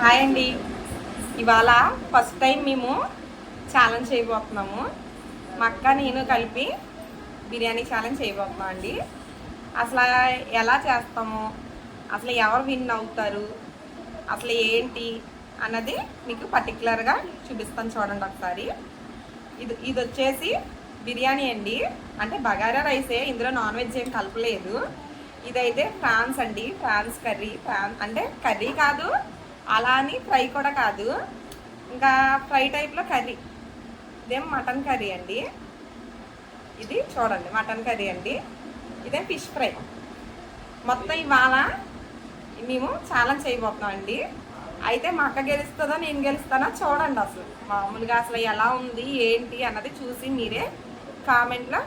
Hi అండి. ఇవాళ first time మేము ఛాలెంజ్ చేయబోతున్నాము. మా అక్క నేను కలిపి బిర్యానీ ఛాలెంజ్ చేయబోతున్నాం అండి. అసలు ఎలా చేస్తాము, అసలు ఎవరు విన్ అవుతారు, అసలు ఏంటి అన్నది మీకు పర్టికులర్గా చూపిస్తాను. చూడండి ఒకసారి. ఇది వచ్చేసి బిర్యానీ అండి, అంటే బగారా రైసే, ఇందులో నాన్ వెజ్ ఏం కలపలేదు. ఇదైతే ఫ్రాన్స్ అండి, ఫ్రాన్స్ కర్రీ. అంటే కర్రీ కాదు, అలా అని ఫ్రై కూడా కాదు, ఇంకా ఫ్రై టైప్లో కర్రీ. ఇదేం మటన్ కర్రీ అండి. ఇది చూడండి మటన్ కర్రీ అండి. ఇదే ఫిష్ ఫ్రై. మొత్తం ఇవాళ మేము ఛాలెంజ్ చేయబోతున్నాం అండి. అయితే మా అక్క గెలుస్తుందో నేను గెలుస్తానో చూడండి. అసలు మామూలుగా అసలు ఎలా ఉంది ఏంటి అన్నది చూసి మీరే కామెంట్లో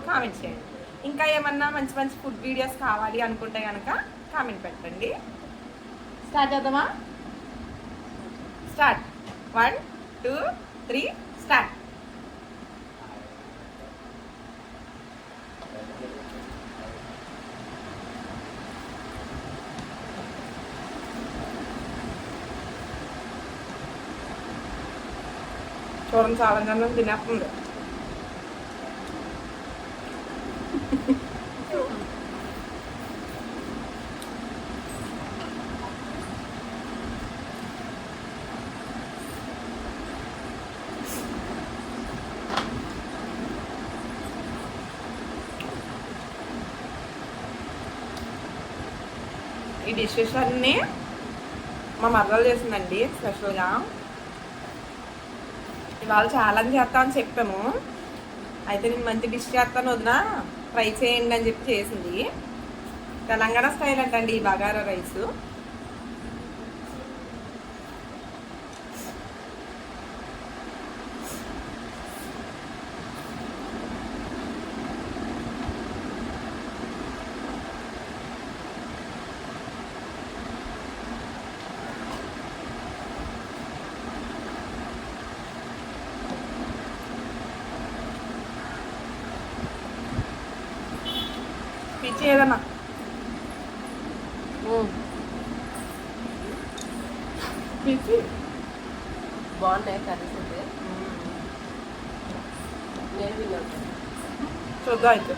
కామెంట్ చేయండి. ఇంకా ఏమన్నా మంచి మంచి ఫుడ్ వీడియోస్ కావాలి అనుకుంటే కనుక కామెంట్ పెట్టండి. స్టార్ట్ చేద్దామా? స్టార్ట్. 1 2 3 స్టార్ట్. చూడండి చాలా జనం తినేస్తుంది. ఈ డిషెస్ అన్నీ మా మరదలు చేసిందండి స్పెషల్గా. ఇవాళ ఛాలెంజ్ చేస్తామని చెప్పాము. అయితే నేను మంచి డిష్ చేస్తాను వదిన, ట్రై చేయండి అని చెప్పి చేసింది. తెలంగాణ స్టైల్ అంటండి ఈ బగారా రైసు. పిచ్చి ఏదన్నా పిచ్చి బాగుంటాయి కర్రీస్ అయితే. నేను విన్నాను. చూద్దాం అయితే.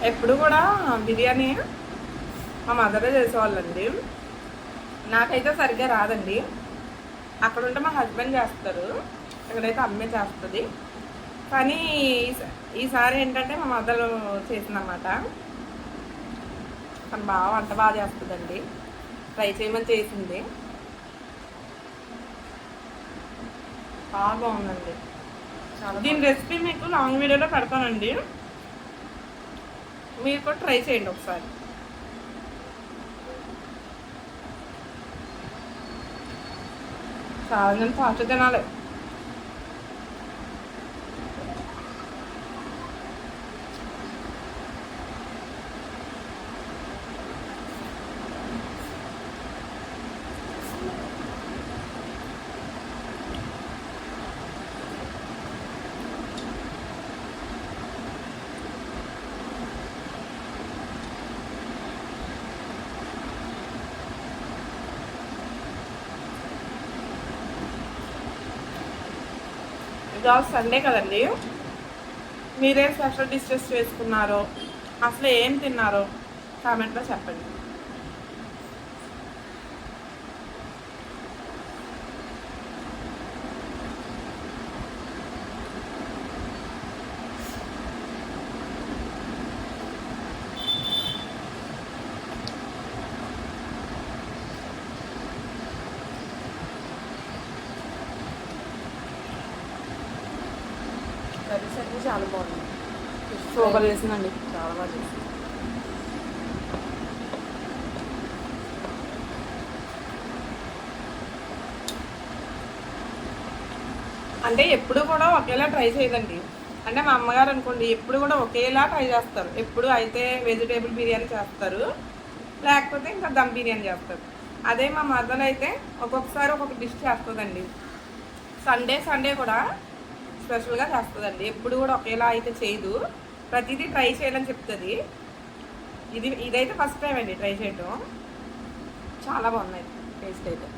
ఎప్పుడు కూడా బిర్యానీ మా మదరే చేసేవాళ్ళండి. నాకైతే సరిగ్గా రాదండి. అక్కడ ఉంటే మా హస్బెండ్ చేస్తారు, ఇక్కడైతే అమ్మే చేస్తుంది. కానీ ఈసారి ఏంటంటే మా మదర్ చేసిందన్నమాట. తను వంట బాగా చేస్తుందండి. ట్రై చేయమని చేసింది, బాగా బాగుందండి. దీని రెసిపీ మీకు లాంగ్ వీడియోలో పెడతానండి, మీరు కూడా ట్రై చేయండి ఒకసారి. చాలా నేను ఫాస్ట్ తినాలి. ఇవాళ సండే కదండి, మీరేం స్పెషల్ డిషెస్ చేసుకున్నారో, అసలు ఏం తిన్నారో కామెంట్లో చెప్పండి. కర్రీస్ అయితే చాలా బాగుంది. సూపర్ చేసిందండి. చాలా బాగా చేసింది. అంటే ఎప్పుడు కూడా ఒకేలా ట్రై చేయదండి. అంటే మా అమ్మగారు అనుకోండి ఎప్పుడు కూడా ఒకేలా ట్రై చేస్తారు. ఎప్పుడు అయితే వెజిటేబుల్ బిర్యానీ చేస్తారు, లేకపోతే ఇంకా దమ్ బిర్యానీ చేస్తారు. అదే మా మదర్ అయితే ఒక్కొక్కసారి ఒక్కొక్క డిష్ చేస్తుందండి. సండే కూడా స్పెషల్గా చేస్తుందండి. ఎప్పుడు కూడా ఒకేలా అయితే చేయదు, ప్రతిదీ ట్రై చేయాలని చెప్తుంది. ఇదైతే ఫస్ట్ టైం అండి ట్రై చేయటం. చాలా బాగున్నాయి టేస్ట్ అయితే.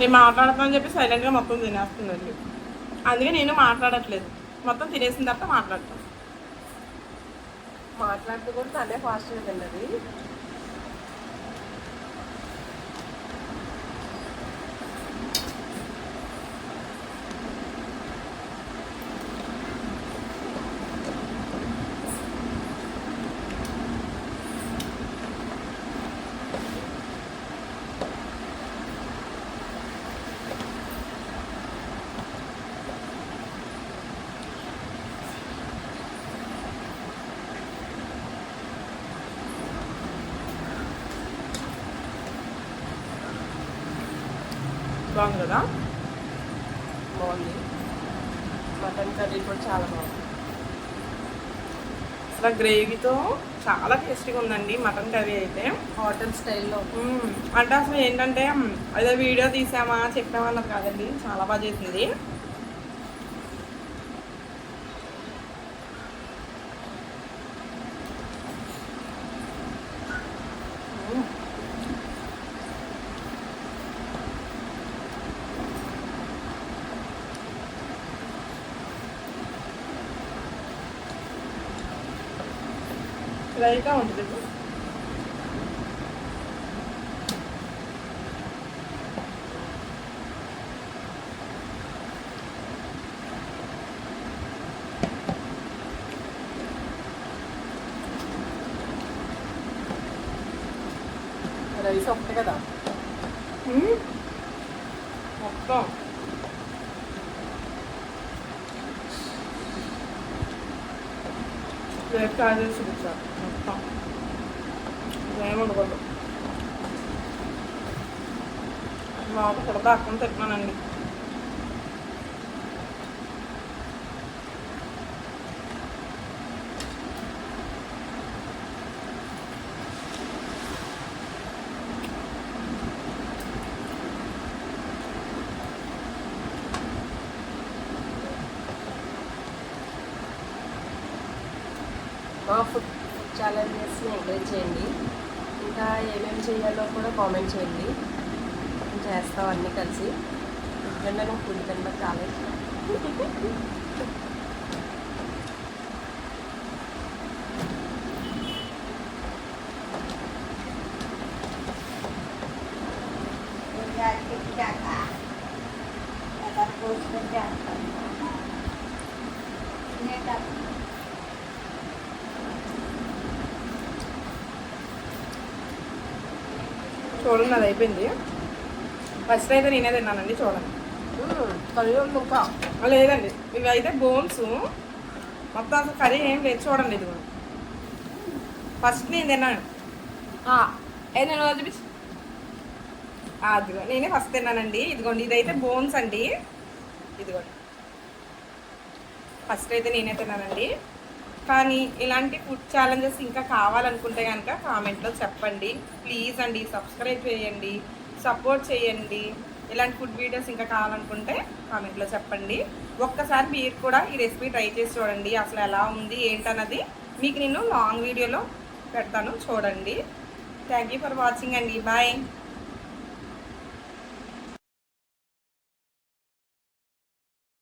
నేను మాట్లాడతానని చెప్పి సైలెంట్గా మొత్తం తినేస్తుందండి. అందుకే నేను మాట్లాడట్లేదు, మొత్తం తినేసిన తర్వాత మాట్లాడతాను. మాట్లాడుతూ కూడా తనే ఫాస్ట్గా తిన్నది. బాగుంది కదా? బాగుంది. మటన్ కర్రీ కూడా చాలా బాగుంది. అసలు గ్రేవీతో చాలా టేస్టీగా ఉందండి మటన్ కర్రీ అయితే. హోటల్ స్టైల్లో. అంటే అసలు ఏంటంటే ఏదో వీడియో తీసామా చెప్పామన్నది కాదండి, చాలా బాగా చేసింది. ఫ్రైగా ఉంటుంది. రైస్ ఒకటి కదా మొత్తం రేపు చార్జ్ చేసి చూపించారు. మొత్తం ఏముండకూడదు. మాకు కూడా దాక్కుని తింటున్నానండి. మా ఫుడ్ ఛాలెంజెస్ని ఎంకరేజ్ చేయండి. ఇంకా ఏమేమి చేయాలో కూడా కామెంట్ చేయండి. చేస్తాం అన్నీ కలిసి. ఎందుకంటే నాకు ఫుడ్ తినడం చాలా ఇష్టం. చూడండి, అది అయిపోయింది. ఫస్ట్ అయితే నేనే తిన్నానండి. చూడండి, కర్రీ ఉంది ఇంకా. లేదండి, ఇవి అయితే బోన్స్ మొత్తం అసలు కర్రీ ఏం లేదు. చూడండి, ఇది ఫస్ట్ నేను తిన్నాను. నేను చూపించి అదిగో నేనే ఫస్ట్ తిన్నానండి. ఇదిగోండి, ఇదైతే బోన్స్ అండి. ఇదిగోండి, ఫస్ట్ అయితే నేనే తిన్నానండి. కానీ ఇలాంటి ఫుడ్ ఛాలెంజెస్ ఇంకా కావాలనుకుంటే కనుక కామెంట్లో చెప్పండి ప్లీజ్ అండి. సబ్స్క్రైబ్ చేయండి, సపోర్ట్ చేయండి. ఇలాంటి ఫుడ్ వీడియోస్ ఇంకా కావాలనుకుంటే కామెంట్లో చెప్పండి. ఒక్కసారి మీరు కూడా ఈ రెసిపీ ట్రై చేసి చూడండి, అసలు ఎలా ఉంది ఏంటన్నది మీకు నేను లాంగ్ వీడియోలో పెడతాను, చూడండి. థ్యాంక్ యూ ఫర్ వాచింగ్ అండి. బాయ్.